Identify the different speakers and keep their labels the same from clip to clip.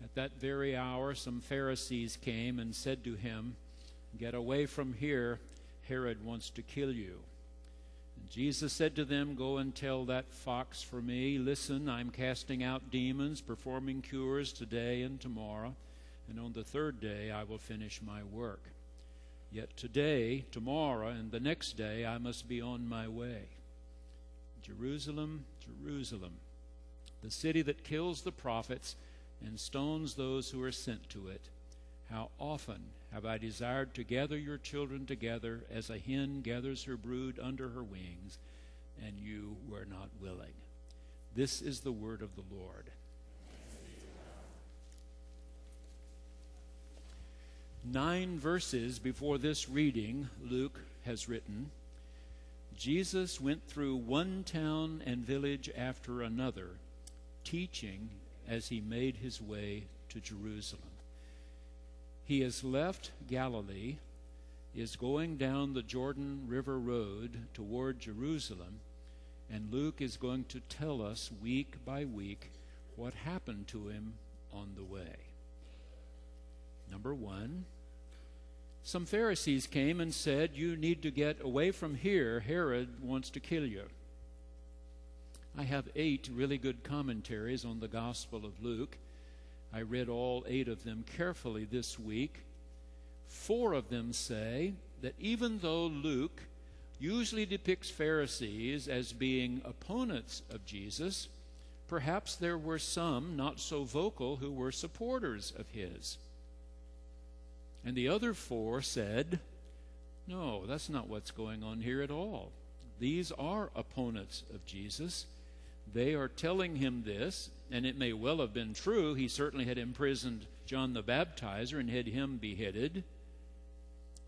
Speaker 1: At that very hour, some Pharisees came and said to him, "Get away from here. Herod wants to kill you." And Jesus said to them, "Go and tell that fox for me, listen, I'm casting out demons, performing cures today and tomorrow, and on the third day I will finish my work. Yet today, tomorrow, and the next day I must be on my way. Jerusalem, Jerusalem, the city that kills the prophets and stones those who are sent to it. How often have I desired to gather your children together as a hen gathers her brood under her wings, and you were not willing." This is the word of the Lord. 9 verses before this reading, Luke has written, Jesus went through one town and village after another, teaching as he made his way to Jerusalem. He has left Galilee, is going down the Jordan River Road toward Jerusalem, and Luke is going to tell us week by week what happened to him on the way. Number 1, some Pharisees came and said, "You need to get away from here. Herod wants to kill you." I have 8 really good commentaries on the Gospel of Luke. I read all 8 of them carefully this week. 4 of them say that even though Luke usually depicts Pharisees as being opponents of Jesus, perhaps there were some not so vocal who were supporters of his. And the other 4 said, "No, that's not what's going on here at all. These are opponents of Jesus. They are telling him this, and it may well have been true. He certainly had imprisoned John the Baptizer and had him beheaded.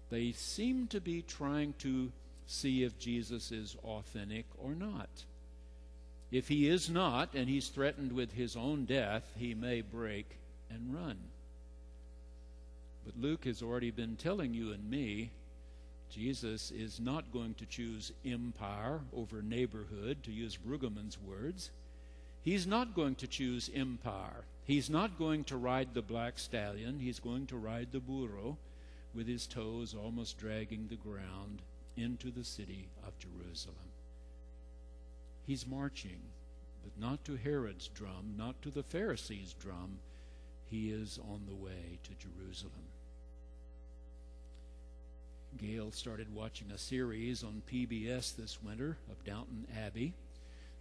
Speaker 1: They seem to be trying to see if Jesus is authentic or not. If he is not, and he's threatened with his own death, he may break and run." But Luke has already been telling you and me, Jesus is not going to choose empire over neighborhood, to use Brueggemann's words. He's not going to choose empire. He's not going to ride the black stallion. He's going to ride the burro with his toes almost dragging the ground into the city of Jerusalem. He's marching, but not to Herod's drum, not to the Pharisees' drum. He is on the way to Jerusalem. Gail started watching a series on PBS this winter of Downton Abbey.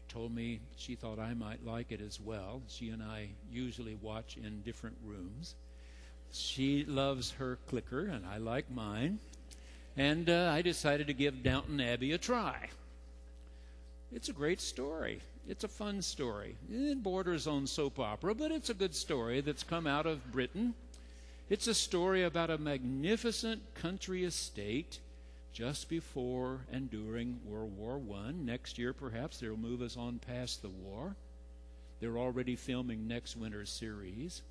Speaker 1: Told me she thought I might like it as well. She and I usually watch in different rooms. She loves her clicker, and I like mine. And I decided to give Downton Abbey a try. It's a great story. It's a fun story. It borders on soap opera, but it's a good story that's come out of Britain. It's a story about a magnificent country estate just before and during World War I. Next year, perhaps, they'll move us on past the war. They're already filming next winter's series.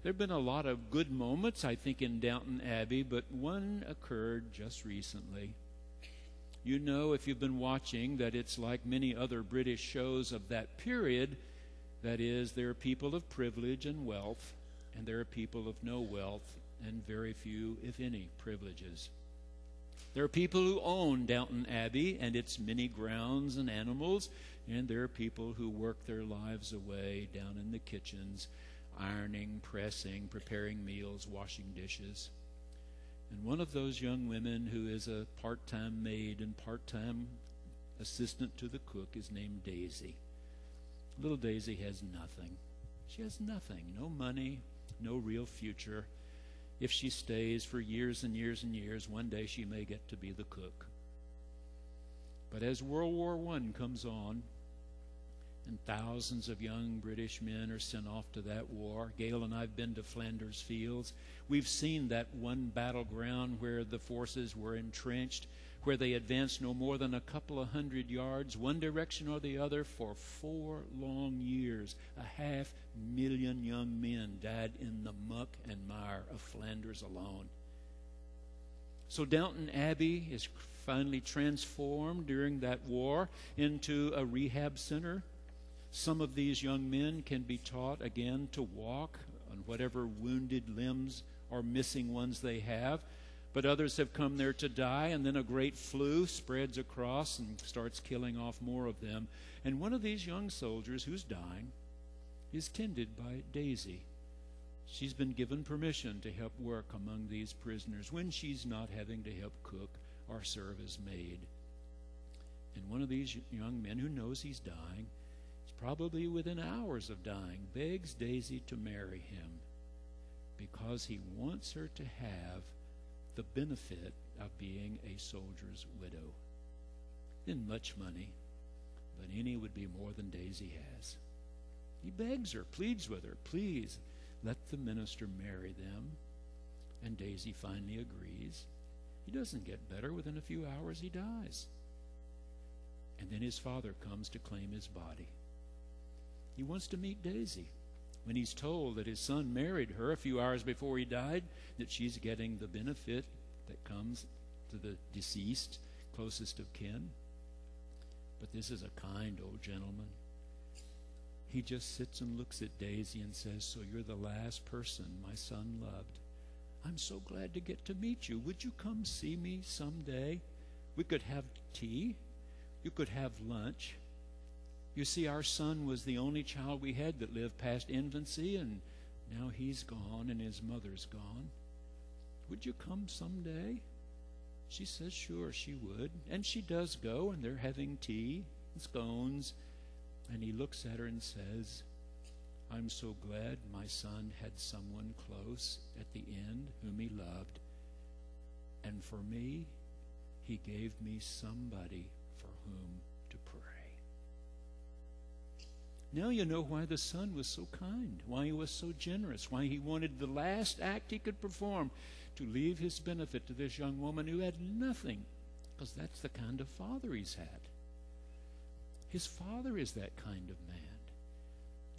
Speaker 1: There have been a lot of good moments, I think, in Downton Abbey, but one occurred just recently. You know, if you've been watching, that it's like many other British shows of that period. That is, there are people of privilege and wealth, and there are people of no wealth and very few, if any, privileges. There are people who own Downton Abbey and its many grounds and animals, and there are people who work their lives away down in the kitchens, ironing, pressing, preparing meals, washing dishes. And one of those young women who is a part-time maid and part-time assistant to the cook is named Daisy. Little Daisy has nothing. She has nothing. No money, no real future. If she stays for years and years and years, one day she may get to be the cook. But as World War I comes on, and thousands of young British men are sent off to that war. Gail and I have been to Flanders Fields. We've seen that one battleground where the forces were entrenched, where they advanced no more than a couple of hundred yards, one direction or the other, for 4 long years. 500,000 young men died in the muck and mire of Flanders alone. So Downton Abbey is finally transformed during that war into a rehab center. Some of these young men can be taught again to walk whatever wounded limbs or missing ones they have. But others have come there to die, and then a great flu spreads across and starts killing off more of them. And one of these young soldiers who's dying is tended by Daisy. She's been given permission to help work among these prisoners when she's not having to help cook or serve as maid. And one of these young men who knows he's dying, he's probably within hours of dying, begs Daisy to marry him because he wants her to have the benefit of being a soldier's widow. Isn't much money, but any would be more than Daisy has. He begs her, pleads with her, please let the minister marry them. And Daisy finally agrees. He doesn't get better. Within a few hours he dies. And then his father comes to claim his body. He wants to meet Daisy. When he's told that his son married her a few hours before he died, that she's getting the benefit that comes to the deceased, closest of kin. But this is a kind old gentleman. He just sits and looks at Daisy and says, "So you're the last person my son loved. I'm so glad to get to meet you. Would you come see me someday? We could have tea. You could have lunch. You see, our son was the only child we had that lived past infancy, and now he's gone and his mother's gone. Would you come someday?" She says sure she would. And she does go, and they're having tea and scones. And he looks at her and says, "I'm so glad my son had someone close at the end whom he loved. And for me, he gave me somebody for whom to pray." Now you know why the son was so kind, why he was so generous, why he wanted the last act he could perform to leave his benefit to this young woman who had nothing, because that's the kind of father he's had. His father is that kind of man,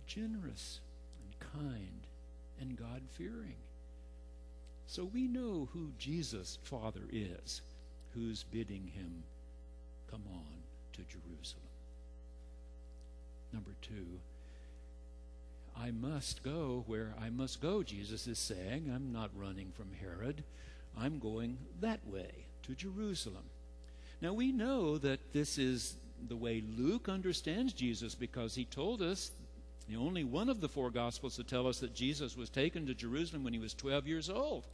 Speaker 1: generous and kind and God-fearing. So we know who Jesus' Father is, who's bidding him come on to Jerusalem. Number 2, I must go where I must go, Jesus is saying. I'm not running from Herod. I'm going that way, to Jerusalem. Now we know that this is the way Luke understands Jesus, because he told us, the only one of the 4 Gospels to tell us that Jesus was taken to Jerusalem when he was 12 years old.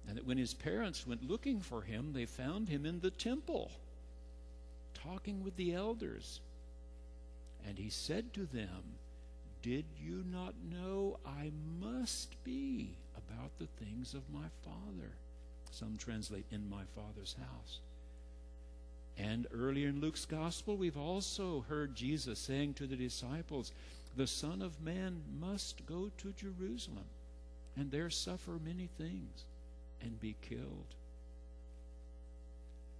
Speaker 1: And that when his parents went looking for him, they found him in the temple, talking with the elders. And he said to them, "Did you not know I must be about the things of my Father?" Some translate, "in my Father's house." And earlier in Luke's Gospel, we've also heard Jesus saying to the disciples, "The Son of Man must go to Jerusalem, and there suffer many things, and be killed."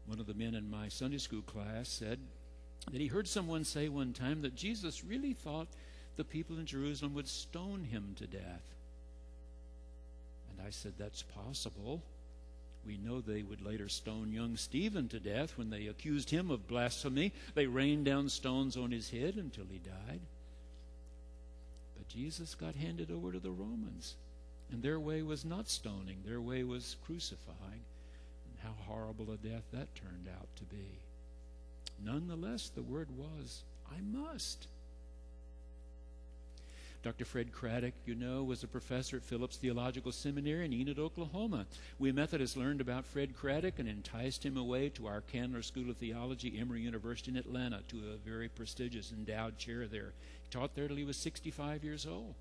Speaker 1: One of the men in my Sunday school class said that he heard someone say one time that Jesus really thought the people in Jerusalem would stone him to death. And I said, that's possible. We know they would later stone young Stephen to death when they accused him of blasphemy. They rained down stones on his head until he died. But Jesus got handed over to the Romans, and their way was not stoning. Their way was crucifying. And how horrible a death that turned out to be. Nonetheless, the word was, I must. Dr. Fred Craddock, you know, was a professor at Phillips Theological Seminary in Enid, Oklahoma. We Methodists learned about Fred Craddock and enticed him away to our Candler School of Theology, Emory University in Atlanta, to a very prestigious endowed chair there. He taught there till he was 65 years old.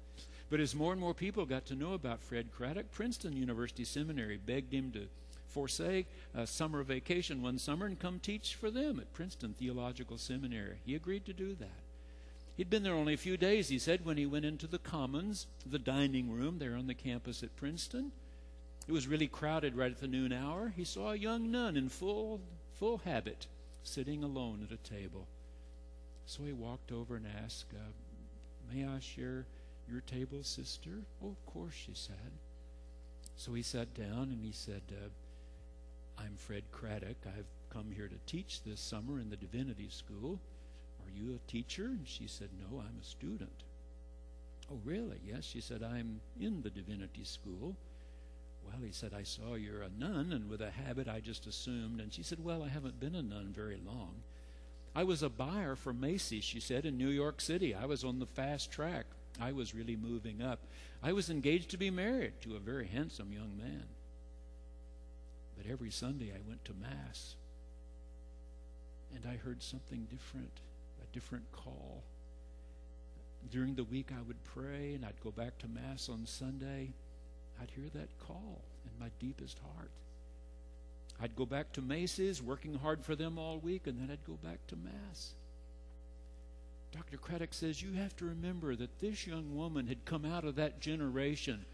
Speaker 1: But as more and more people got to know about Fred Craddock, Princeton University Seminary begged him to forsake a summer vacation one summer and come teach for them at Princeton Theological Seminary. He agreed to do that. He'd been there only a few days, he said, when he went into the Commons, the dining room there on the campus at Princeton. It was really crowded right at the noon hour. He saw a young nun in full habit sitting alone at a table. So he walked over and asked, "May I share your table, sister?" "Oh, of course," she said. So he sat down and he said, "I'm Fred Craddock. I've come here to teach this summer in the Divinity School. Are you a teacher?" And she said, "No, I'm a student." Oh, really? Yes. She said, I'm in the divinity school. Well, he said, I saw you're a nun, and with a habit I just assumed. And she said, well, I haven't been a nun very long. I was a buyer for Macy's, she said, in New York City. I was on the fast track. I was really moving up. I was engaged to be married to a very handsome young man. But every Sunday I went to Mass, and I heard something different, a different call. During the week I would pray, and I'd go back to Mass on Sunday. I'd hear that call in my deepest heart. I'd go back to Macy's, working hard for them all week, and then I'd go back to Mass. Dr. Craddock says, you have to remember that this young woman had come out of that generation.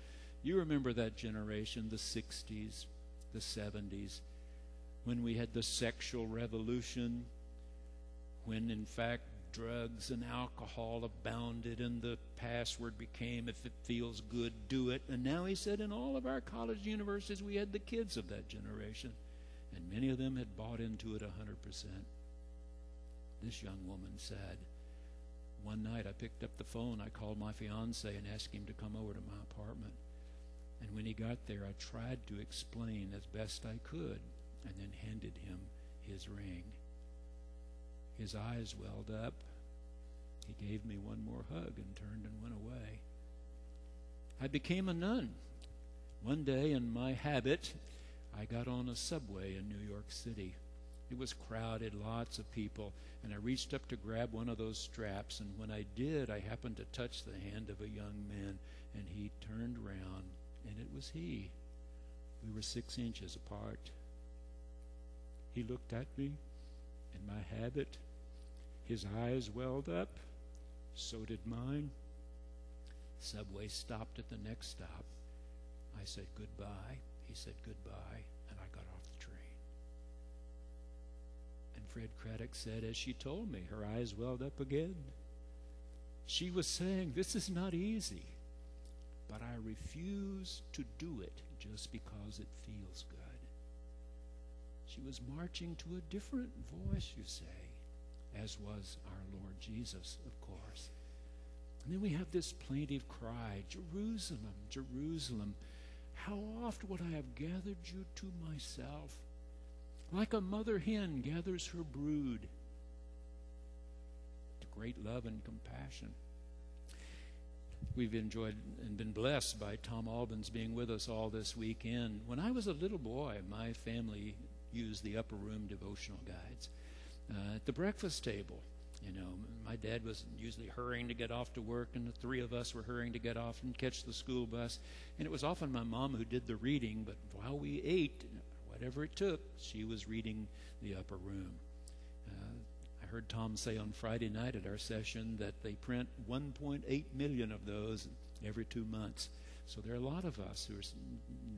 Speaker 1: You remember that generation, the 60s, the 70s, when we had the sexual revolution, when in fact drugs and alcohol abounded, and the password became, if it feels good, do it. And now he said in all of our college universities we had the kids of that generation, and many of them had bought into it 100%. This young woman said, one night I picked up the phone, I called my fiance and asked him to come over to my apartment. And when he got there, I tried to explain as best I could, and then handed him his ring. His eyes welled up. He gave me one more hug and turned and went away. I became a nun. One day, in my habit, I got on a subway in New York City. It was crowded, lots of people, and I reached up to grab one of those straps, and when I did, I happened to touch the hand of a young man, and he turned around, and it was he. We were 6 inches apart. He looked at me in my habit. His eyes welled up. So did mine. Subway stopped at the next stop. I said goodbye. He said goodbye, and I got off the train. And Fred Craddock said, as she told me, her eyes welled up again. She was saying, this is not easy, but I refuse to do it just because it feels good. She was marching to a different voice, you say, as was our Lord Jesus, of course. And then we have this plaintive cry, Jerusalem, Jerusalem, how oft would I have gathered you to myself, like a mother hen gathers her brood, to great love and compassion. We've enjoyed and been blessed by Tom Albans being with us all this weekend. When I was a little boy, my family used the upper room devotional guides. At the breakfast table, you know, my dad was usually hurrying to get off to work, and the three of us were hurrying to get off and catch the school bus. And it was often my mom who did the reading, but while we ate, whatever it took, she was reading the upper room. I heard Tom say on Friday night at our session that they print 1.8 million of those every 2 months. So there are a lot of us who are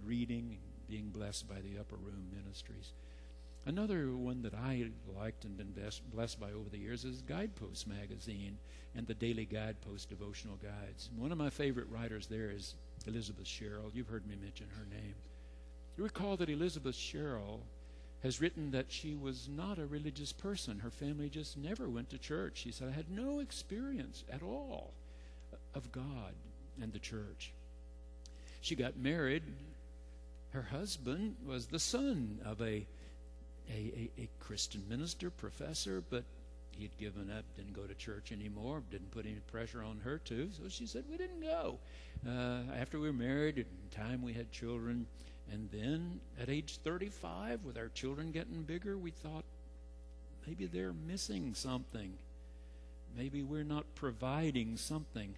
Speaker 1: reading and being blessed by the upper room ministries. Another one that I liked and been blessed by over the years is Guidepost magazine and the daily Guidepost devotional guides. And one of my favorite writers there is Elizabeth Sherrill. You've heard me mention her name. You recall that Elizabeth Sherrill has written that she was not a religious person. Her family just never went to church. She said, I had no experience at all of God and the church. She got married. Her husband was the son of a Christian minister, professor, but he'd given up, didn't go to church anymore, didn't put any pressure on her to, so she said we didn't go. After we were married, in time we had children, and then at age 35, with our children getting bigger, we thought maybe they're missing something. Maybe we're not providing something.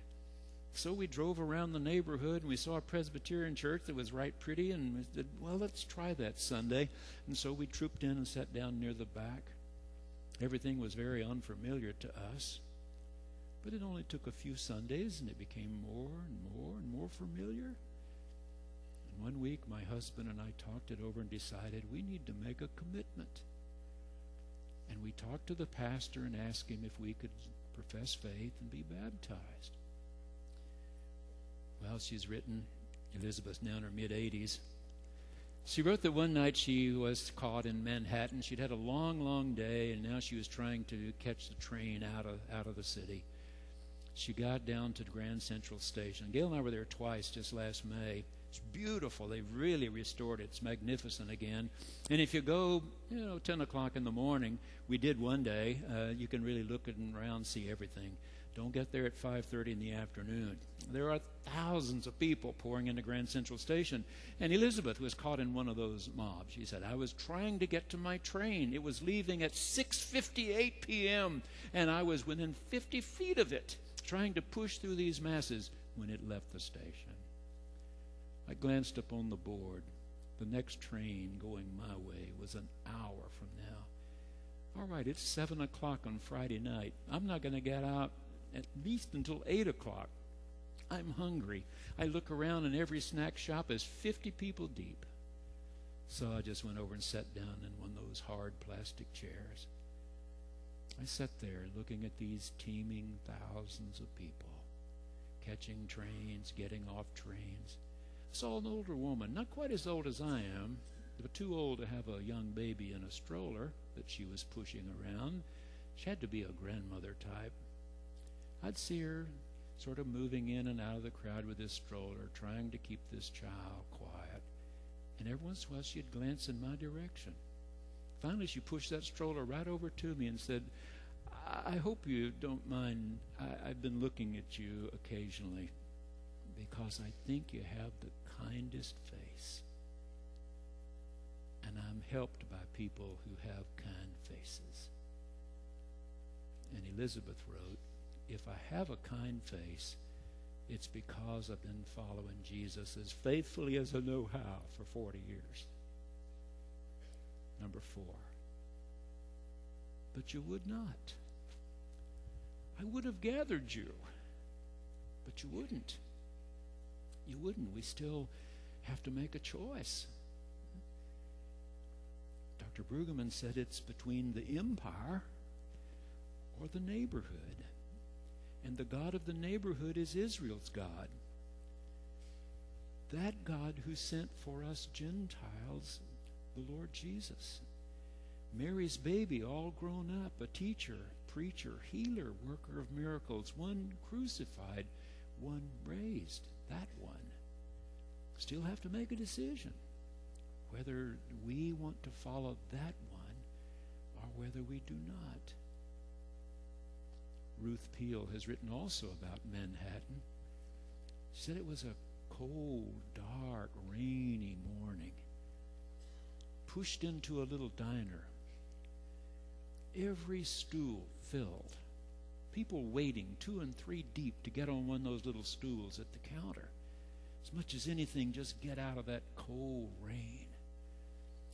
Speaker 1: So we drove around the neighborhood, and we saw a Presbyterian church that was right pretty, and we said, well, let's try that Sunday. And so we trooped in and sat down near the back. Everything was very unfamiliar to us, but it only took a few Sundays, and it became more and more and more familiar. And one week, my husband and I talked it over and decided we need to make a commitment. And we talked to the pastor and asked him if we could profess faith and be baptized. Well, she's written, Elizabeth's now in her mid-80s. She wrote that one night she was caught in Manhattan. She'd had a long, long day, and now she was trying to catch the train out of the city. She got down to Grand Central Station. Gail and I were there twice just last May. It's beautiful. They've really restored it. It's magnificent again. And if you go, 10 o'clock in the morning, we did one day, you can really look around, see everything. Don't get there at 5:30 in the afternoon. There are thousands of people pouring into Grand Central Station. And Elizabeth was caught in one of those mobs. She said, I was trying to get to my train. It was leaving at 6:58 p.m., and I was within 50 feet of it, trying to push through these masses when it left the station. I glanced up on the board. The next train going my way was an hour from now. All right, it's 7 o'clock on Friday night. I'm not going to get out at least until 8 o'clock. I'm hungry. I look around and every snack shop is 50 people deep. So I just went over and sat down in one of those hard plastic chairs. I sat there looking at these teeming thousands of people, catching trains, getting off trains. I saw an older woman, not quite as old as I am, but too old to have a young baby in a stroller that she was pushing around. She had to be a grandmother type. I'd see her sort of moving in and out of the crowd with this stroller, trying to keep this child quiet. And every once in a while she'd glance in my direction. Finally, she pushed that stroller right over to me and said, I hope you don't mind. I've been looking at you occasionally because I think you have the kindest face. And I'm helped by people who have kind faces. And Elizabeth wrote, if I have a kind face, it's because I've been following Jesus as faithfully as I know how for 40 years. Number 4. But you would not. I would have gathered you, but you wouldn't. You wouldn't. We still have to make a choice. Dr. Brueggemann said it's between the empire or the neighborhood. And the God of the neighborhood is Israel's God. That God who sent for us Gentiles the Lord Jesus. Mary's baby, all grown up, a teacher, preacher, healer, worker of miracles, one crucified, one raised, that one. Still have to make a decision whether we want to follow that one or whether we do not. Ruth Peel has written also about Manhattan. She said it was a cold, dark, rainy morning. Pushed into a little diner. Every stool filled. People waiting 2 and 3 deep to get on one of those little stools at the counter. As much as anything, just get out of that cold rain.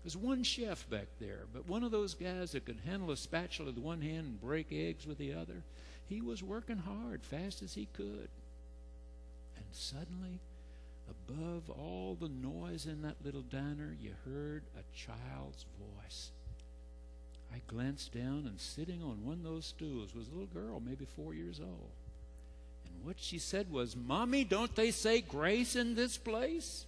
Speaker 1: There's one chef back there, but one of those guys that could handle a spatula with one hand and break eggs with the other. He was working hard, fast as he could. And suddenly, above all the noise in that little diner, you heard a child's voice. I glanced down, and sitting on one of those stools was a little girl, maybe 4 years old. And what she said was, Mommy, don't they say grace in this place?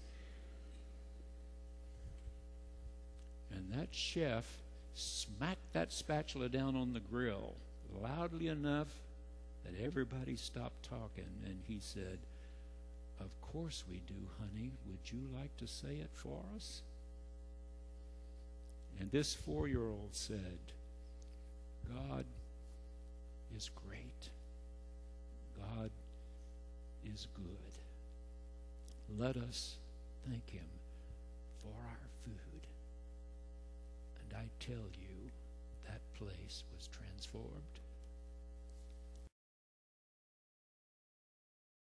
Speaker 1: And that chef smacked that spatula down on the grill loudly enough that everybody stopped talking. And he said, Of course we do, honey. Would you like to say it for us? And this 4-year-old said, God is great. God is good. Let us thank him for our food. And I tell you, that place was transformed.